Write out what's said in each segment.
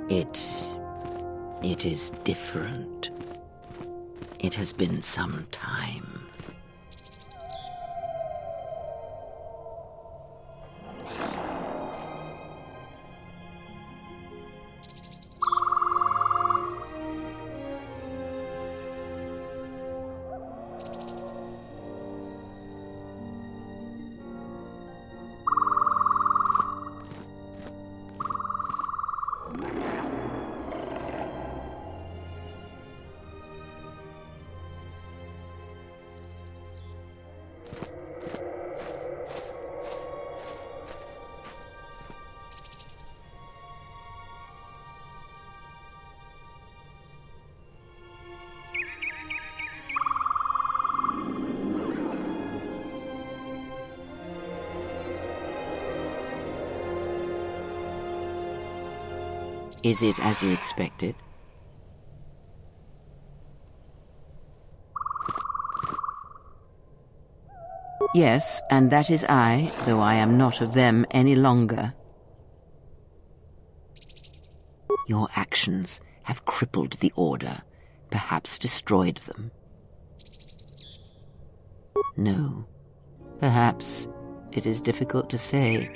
It is different. It has been some time. Is it as you expected? Yes, and that is I, though I am not of them any longer. Your actions have crippled the Order, perhaps destroyed them. No, perhaps it is difficult to say.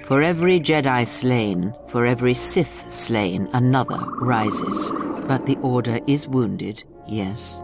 For every Jedi slain, for every Sith slain, another rises. But the Order is wounded, yes.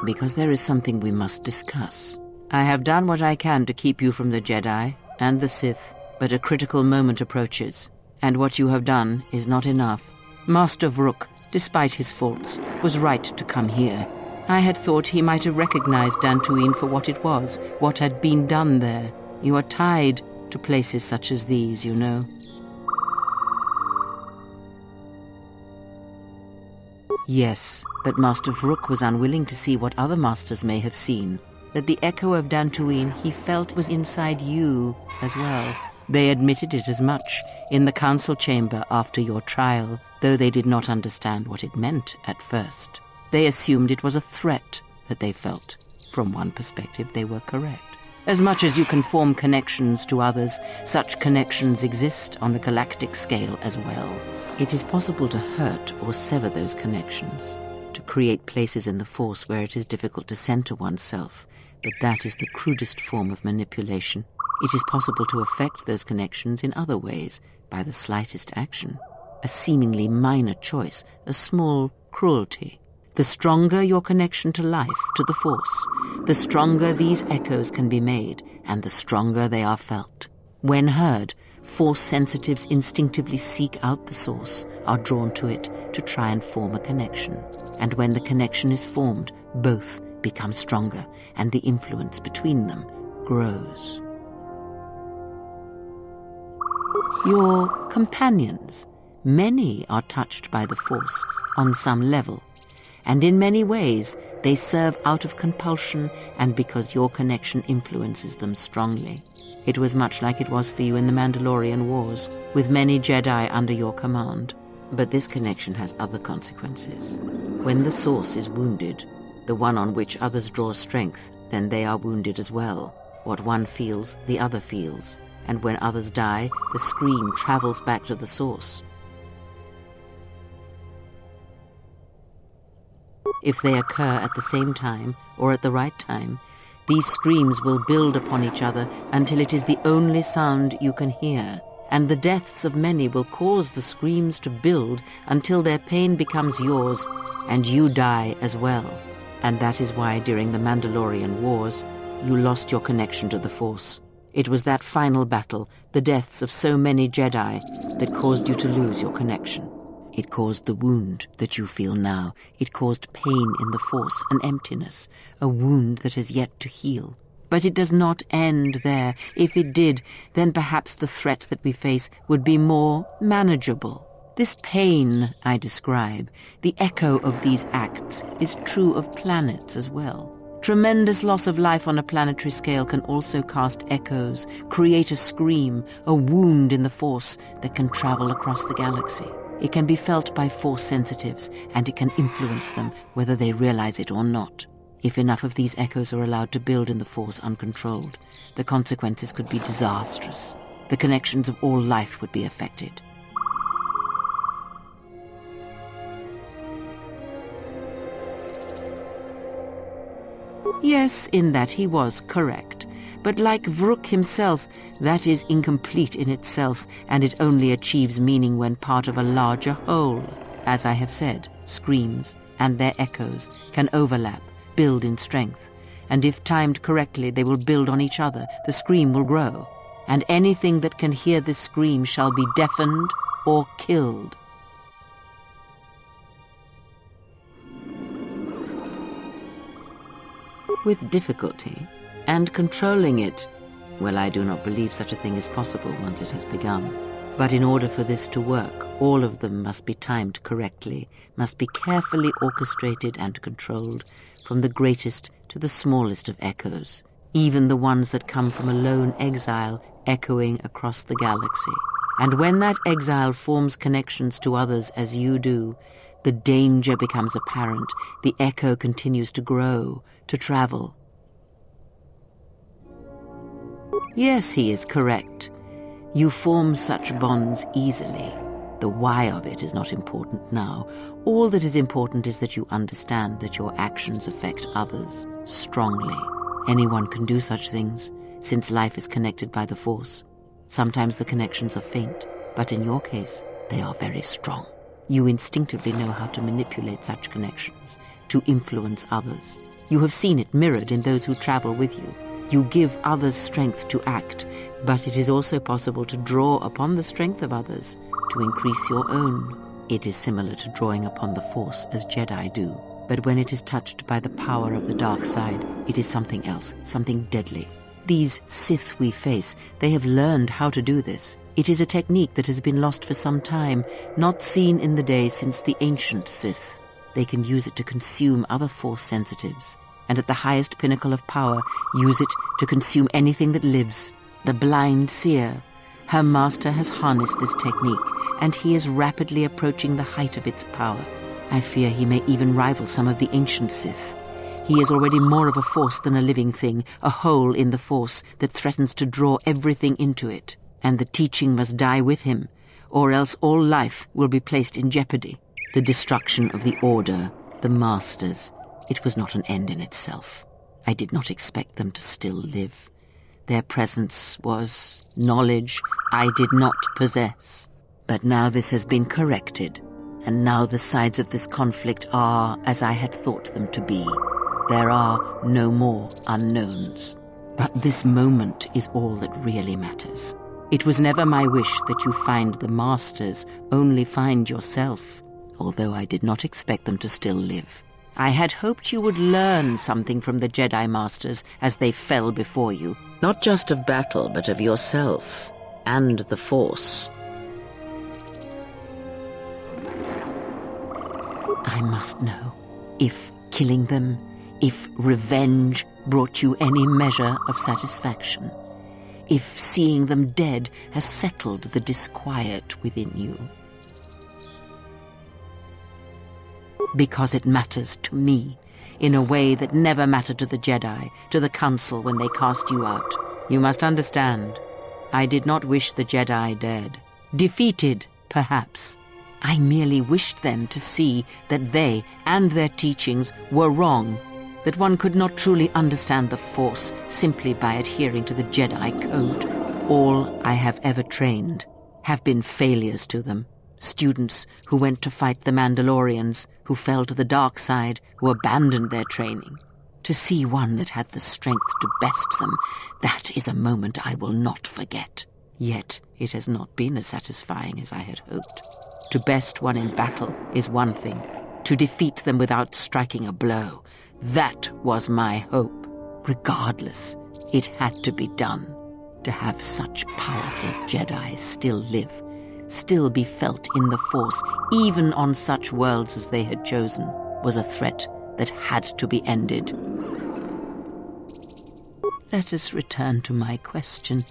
Because there is something we must discuss. I have done what I can to keep you from the Jedi and the Sith, but a critical moment approaches, and what you have done is not enough. Master Vrook, despite his faults, was right to come here. I had thought he might have recognized Dantooine for what it was, what had been done there. You are tied to places such as these, you know. Yes, but Master Vrook was unwilling to see what other masters may have seen, that the echo of Dantooine he felt was inside you as well. They admitted it as much in the council chamber after your trial, though they did not understand what it meant at first. They assumed it was a threat that they felt. From one perspective, they were correct. As much as you can form connections to others, such connections exist on a galactic scale as well. It is possible to hurt or sever those connections, to create places in the Force where it is difficult to center oneself, but that is the crudest form of manipulation. It is possible to affect those connections in other ways, by the slightest action. A seemingly minor choice, a small cruelty. The stronger your connection to life, to the Force, the stronger these echoes can be made, and the stronger they are felt. When heard, Force sensitives instinctively seek out the source, are drawn to it to try and form a connection. And when the connection is formed, both become stronger, and the influence between them grows. Your companions, many are touched by the Force on some level, and in many ways they serve out of compulsion and because your connection influences them strongly. It was much like it was for you in the Mandalorian Wars, with many Jedi under your command. But this connection has other consequences. When the Source is wounded, the one on which others draw strength, then they are wounded as well. What one feels, the other feels. And when others die, the scream travels back to the Source. If they occur at the same time, or at the right time, these screams will build upon each other until it is the only sound you can hear. And the deaths of many will cause the screams to build until their pain becomes yours, and you die as well. And that is why during the Mandalorian Wars, you lost your connection to the Force. It was that final battle, the deaths of so many Jedi, that caused you to lose your connection. It caused the wound that you feel now. It caused pain in the Force, an emptiness, a wound that has yet to heal. But it does not end there. If it did, then perhaps the threat that we face would be more manageable. This pain I describe, the echo of these acts, is true of planets as well. Tremendous loss of life on a planetary scale can also cast echoes, create a scream, a wound in the Force that can travel across the galaxy. It can be felt by Force sensitives, and it can influence them whether they realize it or not. If enough of these echoes are allowed to build in the Force uncontrolled, the consequences could be disastrous. The connections of all life would be affected. Yes, in that he was correct. But like Vrook himself, that is incomplete in itself, and it only achieves meaning when part of a larger whole. As I have said, screams and their echoes can overlap, build in strength, and if timed correctly they will build on each other. The scream will grow, and anything that can hear this scream shall be deafened or killed. With difficulty, and controlling it, well, I do not believe such a thing is possible once it has begun. But in order for this to work, all of them must be timed correctly, must be carefully orchestrated and controlled, from the greatest to the smallest of echoes, even the ones that come from a lone exile echoing across the galaxy. And when that exile forms connections to others as you do, the danger becomes apparent, the echo continues to grow, to travel. Yes, he is correct. You form such bonds easily. The why of it is not important now. All that is important is that you understand that your actions affect others strongly. Anyone can do such things, since life is connected by the Force. Sometimes the connections are faint, but in your case, they are very strong. You instinctively know how to manipulate such connections, to influence others. You have seen it mirrored in those who travel with you. You give others strength to act, but it is also possible to draw upon the strength of others to increase your own. It is similar to drawing upon the Force as Jedi do, but when it is touched by the power of the dark side, it is something else, something deadly. These Sith we face, they have learned how to do this. It is a technique that has been lost for some time, not seen in the days since the ancient Sith. They can use it to consume other Force sensitives, and at the highest pinnacle of power, use it to consume anything that lives. The blind seer, her master has harnessed this technique, and he is rapidly approaching the height of its power. I fear he may even rival some of the ancient Sith. He is already more of a force than a living thing, a hole in the Force that threatens to draw everything into it. And the teaching must die with him, or else all life will be placed in jeopardy. The destruction of the Order, the Masters, it was not an end in itself. I did not expect them to still live. Their presence was knowledge I did not possess. But now this has been corrected, and now the sides of this conflict are as I had thought them to be. There are no more unknowns. But this moment is all that really matters. It was never my wish that you find the Masters, only find yourself, although I did not expect them to still live. I had hoped you would learn something from the Jedi Masters as they fell before you, not just of battle, but of yourself and the Force. I must know if killing them, if revenge brought you any measure of satisfaction, if seeing them dead has settled the disquiet within you. Because it matters to me, in a way that never mattered to the Jedi, to the Council when they cast you out. You must understand, I did not wish the Jedi dead. Defeated, perhaps. I merely wished them to see that they and their teachings were wrong, that one could not truly understand the Force simply by adhering to the Jedi Code. All I have ever trained have been failures to them. Students who went to fight the Mandalorians, who fell to the dark side, who abandoned their training. To see one that had the strength to best them, that is a moment I will not forget. Yet it has not been as satisfying as I had hoped. To best one in battle is one thing. To defeat them without striking a blow, that was my hope. Regardless, it had to be done. To have such powerful Jedi still live, still be felt in the Force, even on such worlds as they had chosen, was a threat that had to be ended. Let us return to my question.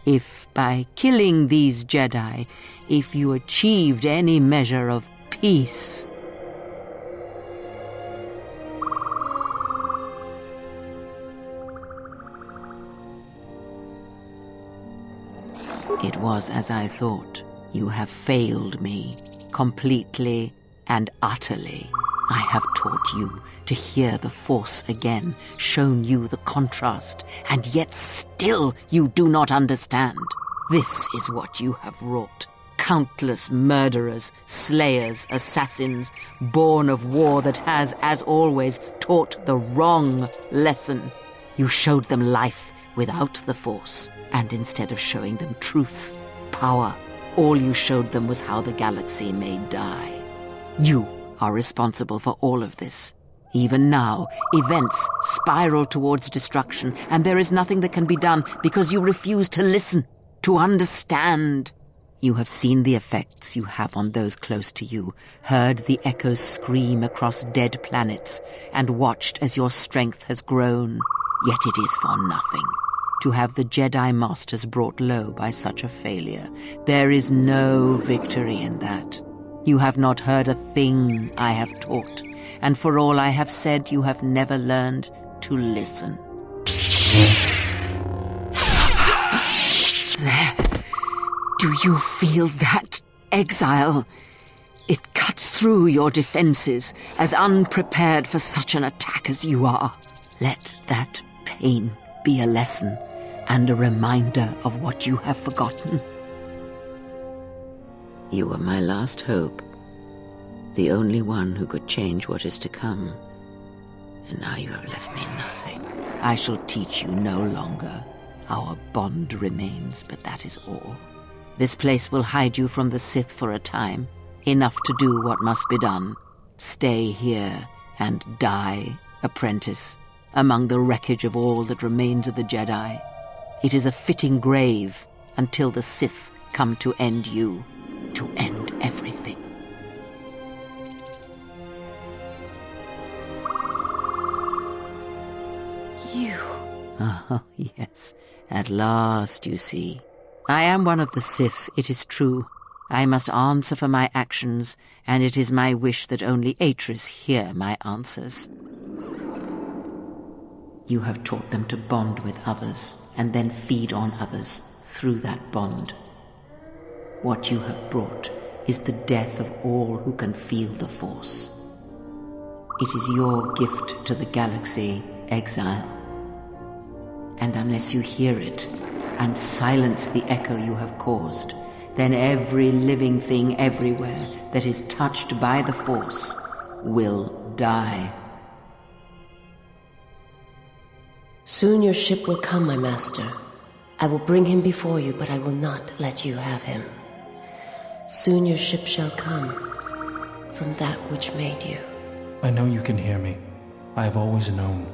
If by killing these Jedi, if you achieved any measure of peace, It was as I thought. You have failed me, completely and utterly. I have taught you to hear the Force again, shown you the contrast, and yet still you do not understand. This is what you have wrought. Countless murderers, slayers, assassins, born of war that has, as always, taught the wrong lesson. You showed them life without the Force, and instead of showing them truth, power, all you showed them was how the galaxy may die. You are responsible for all of this. Even now, events spiral towards destruction, and there is nothing that can be done because you refuse to listen, to understand. You have seen the effects you have on those close to you, heard the echoes scream across dead planets, and watched as your strength has grown. Yet it is for nothing. To have the Jedi Masters brought low by such a failure, there is no victory in that. You have not heard a thing I have taught, and for all I have said, you have never learned to listen. There. Do you feel that, exile? It cuts through your defenses, as unprepared for such an attack as you are. Let that pain be a lesson and a reminder of what you have forgotten. You were my last hope, the only one who could change what is to come. And now you have left me nothing. I shall teach you no longer. Our bond remains, but that is all. This place will hide you from the Sith for a time, enough to do what must be done. Stay here and die, apprentice, among the wreckage of all that remains of the Jedi. It is a fitting grave until the Sith come to end you, to end everything. You. Oh, yes. At last, you see. I am one of the Sith, it is true. I must answer for my actions, and it is my wish that only Atris hear my answers. You have taught them to bond with others, and then feed on others through that bond. What you have brought is the death of all who can feel the Force. It is your gift to the galaxy, exile. And unless you hear it, and silence the echo you have caused, then every living thing everywhere that is touched by the Force will die. Soon your ship will come, my master. I will bring him before you, but I will not let you have him. Soon your ship shall come from that which made you. I know you can hear me. I have always known.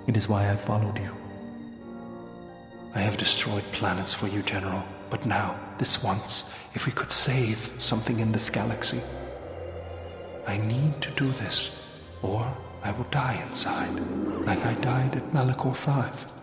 It is why I followed you. I have destroyed planets for you, General. But now, this once, if we could save something in this galaxy. I need to do this, or I will die inside, like I died at Malachor 5.